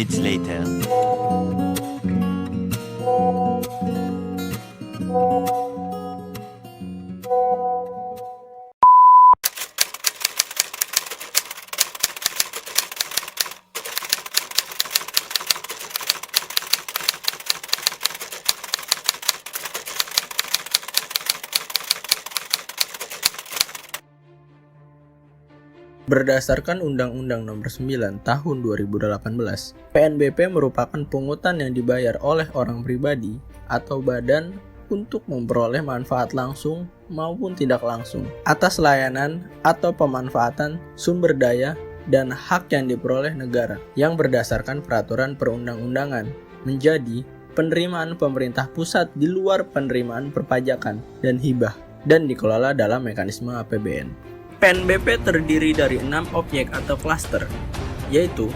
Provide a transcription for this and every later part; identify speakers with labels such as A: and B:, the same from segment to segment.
A: minutes later.
B: Berdasarkan Undang-Undang Nomor 9 Tahun 2018, PNBP merupakan pungutan yang dibayar oleh orang pribadi atau badan untuk memperoleh manfaat langsung maupun tidak langsung atas layanan atau pemanfaatan sumber daya dan hak yang diperoleh negara yang berdasarkan peraturan perundang-undangan menjadi penerimaan pemerintah pusat di luar penerimaan perpajakan dan hibah dan dikelola dalam mekanisme APBN. PNBP terdiri dari 6 objek atau klaster, yaitu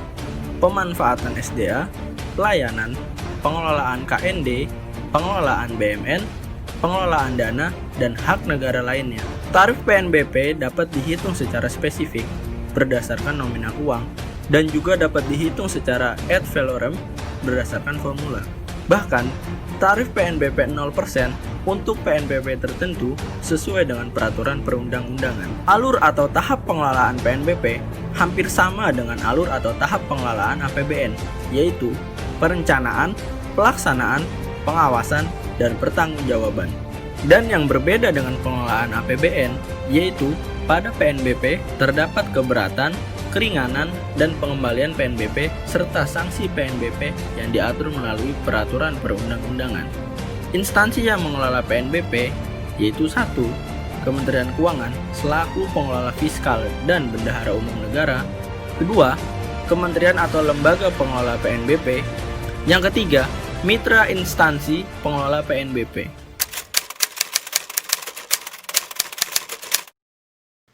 B: pemanfaatan SDA, pelayanan, pengelolaan KND, pengelolaan BMN, pengelolaan dana, dan hak negara lainnya. Tarif PNBP dapat dihitung secara spesifik berdasarkan nominal uang dan juga dapat dihitung secara ad valorem berdasarkan formula. Bahkan, tarif PNBP 0% untuk PNBP tertentu sesuai dengan peraturan perundang-undangan. Alur atau tahap pengelolaan PNBP hampir sama dengan alur atau tahap pengelolaan APBN, yaitu perencanaan, pelaksanaan, pengawasan, dan pertanggungjawaban. Dan yang berbeda dengan pengelolaan APBN, yaitu pada PNBP terdapat keberatan, keringanan, dan pengembalian PNBP serta sanksi PNBP yang diatur melalui peraturan perundang-undangan. Instansi yang mengelola PNBP yaitu 1. Kementerian Keuangan selaku pengelola fiskal dan bendahara umum negara. 2. Kementerian atau lembaga pengelola PNBP. Yang ketiga, mitra instansi pengelola PNBP.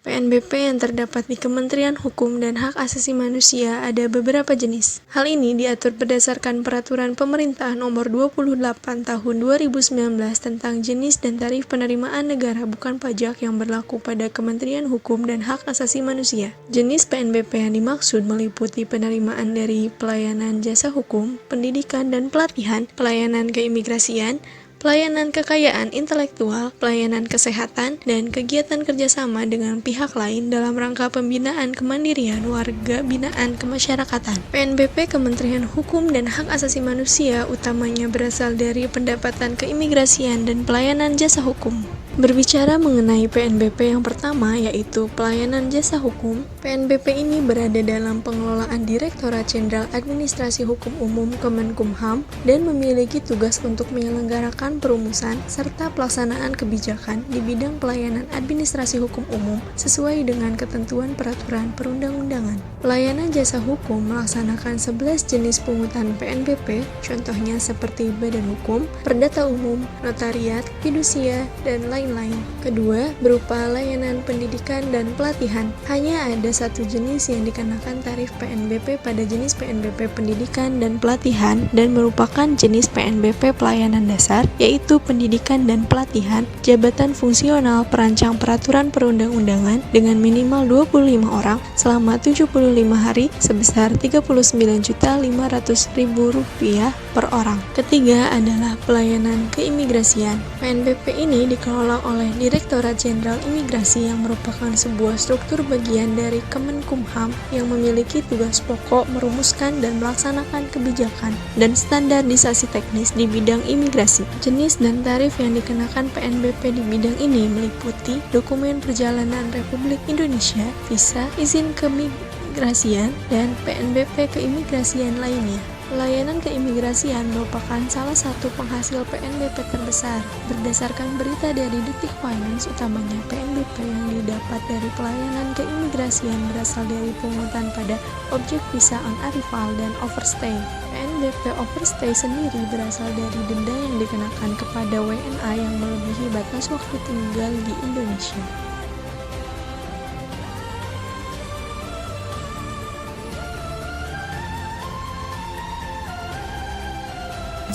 C: PNBP yang terdapat di Kementerian Hukum dan Hak Asasi Manusia ada beberapa jenis. Hal ini diatur berdasarkan Peraturan Pemerintah Nomor 28 Tahun 2019 tentang jenis dan tarif penerimaan negara bukan pajak yang berlaku pada Kementerian Hukum dan Hak Asasi Manusia. Jenis PNBP yang dimaksud meliputi penerimaan dari pelayanan jasa hukum, pendidikan dan pelatihan, pelayanan keimigrasian, pelayanan kekayaan intelektual, pelayanan kesehatan, dan kegiatan kerjasama dengan pihak lain dalam rangka pembinaan kemandirian warga binaan kemasyarakatan. PNBP Kementerian Hukum dan Hak Asasi Manusia utamanya berasal dari pendapatan keimigrasian dan pelayanan jasa hukum. Berbicara mengenai PNBP yang pertama, yaitu pelayanan jasa hukum, PNBP ini berada dalam pengelolaan Direktorat Jenderal Administrasi Hukum Umum Kemenkumham dan memiliki tugas untuk menyelenggarakan perumusan serta pelaksanaan kebijakan di bidang pelayanan administrasi hukum umum sesuai dengan ketentuan peraturan perundang-undangan. Pelayanan jasa hukum melaksanakan 11 jenis pungutan PNBP, contohnya seperti badan hukum, perdata umum, notariat, fidusia, dan lain-lain. Kedua, berupa layanan pendidikan dan pelatihan. Hanya ada satu jenis yang dikenakan tarif PNBP pada jenis PNBP pendidikan dan pelatihan dan merupakan jenis PNBP pelayanan dasar, yaitu pendidikan dan pelatihan jabatan fungsional perancang peraturan perundang-undangan dengan minimal 25 orang selama 75 hari sebesar Rp39.500.000 per orang. Ketiga adalah pelayanan keimigrasian. PNBP ini dikelola oleh Direktorat Jenderal Imigrasi yang merupakan sebuah struktur bagian dari Kemenkumham yang memiliki tugas pokok merumuskan dan melaksanakan kebijakan dan standarisasi teknis di bidang imigrasi. Jenis dan tarif yang dikenakan PNBP di bidang ini meliputi dokumen perjalanan Republik Indonesia, visa, izin keimigrasian, dan PNBP keimigrasian lainnya. Pelayanan keimigrasian merupakan salah satu penghasil PNBP terbesar. Berdasarkan berita dari Detik Finance, utamanya PNBP yang didapat dari pelayanan keimigrasian berasal dari pungutan pada objek visa on arrival dan overstay. PNBP overstay sendiri berasal dari denda yang dikenakan kepada WNA yang melebihi batas waktu tinggal di Indonesia.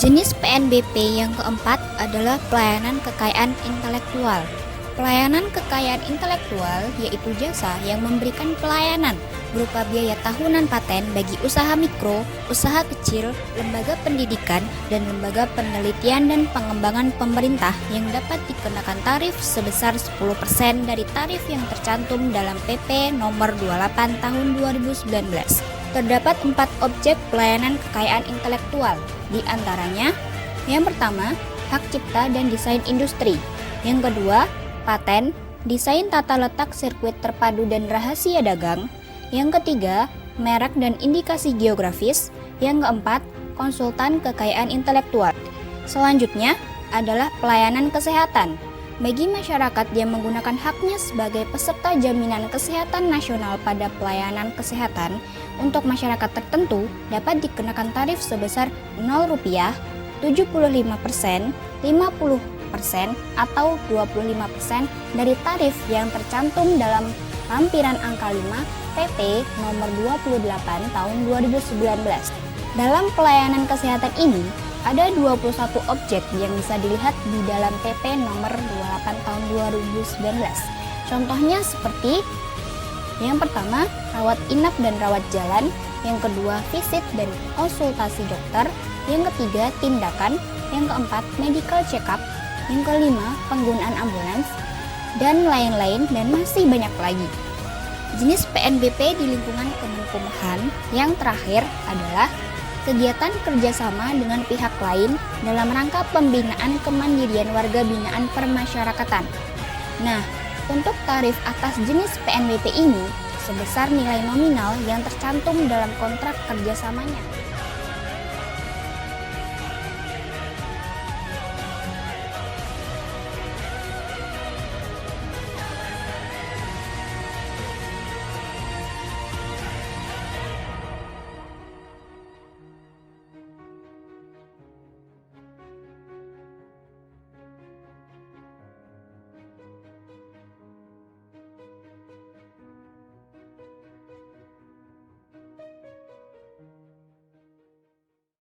D: Jenis PNBP yang keempat adalah pelayanan kekayaan intelektual.
A: Pelayanan kekayaan intelektual yaitu jasa yang memberikan pelayanan berupa biaya tahunan paten bagi usaha mikro, usaha kecil, lembaga pendidikan, dan lembaga penelitian dan pengembangan pemerintah yang dapat dikenakan tarif sebesar 10% dari tarif yang tercantum dalam PP nomor 28 tahun 2019. Terdapat 4 objek pelayanan kekayaan intelektual, di antaranya yang pertama, hak cipta dan desain industri. Yang kedua, paten, desain tata letak sirkuit terpadu dan rahasia dagang. Yang ketiga, merek dan indikasi geografis. Yang keempat, konsultan kekayaan intelektual. Selanjutnya adalah pelayanan kesehatan. Bagi masyarakat yang menggunakan haknya sebagai peserta jaminan kesehatan nasional pada pelayanan kesehatan, untuk masyarakat tertentu dapat dikenakan tarif sebesar Rp0, 75%, 50%, atau 25% dari tarif yang tercantum dalam lampiran angka 5 PP nomor 28 tahun 2019. Dalam pelayanan kesehatan ini, ada 21 objek yang bisa dilihat di dalam PP nomor 28 tahun 2019. Contohnya seperti yang pertama, rawat inap dan rawat jalan. Yang kedua, visit dan konsultasi dokter. Yang ketiga, tindakan. Yang keempat, medical check-up. Yang kelima, penggunaan ambulans, dan lain-lain, dan masih banyak lagi. Jenis PNBP di lingkungan Kemenkumham yang terakhir adalah kegiatan kerjasama dengan pihak lain dalam rangka pembinaan kemandirian warga binaan permasyarakatan. Nah, untuk tarif atas jenis PNBP ini sebesar nilai nominal yang tercantum dalam kontrak kerjasamanya.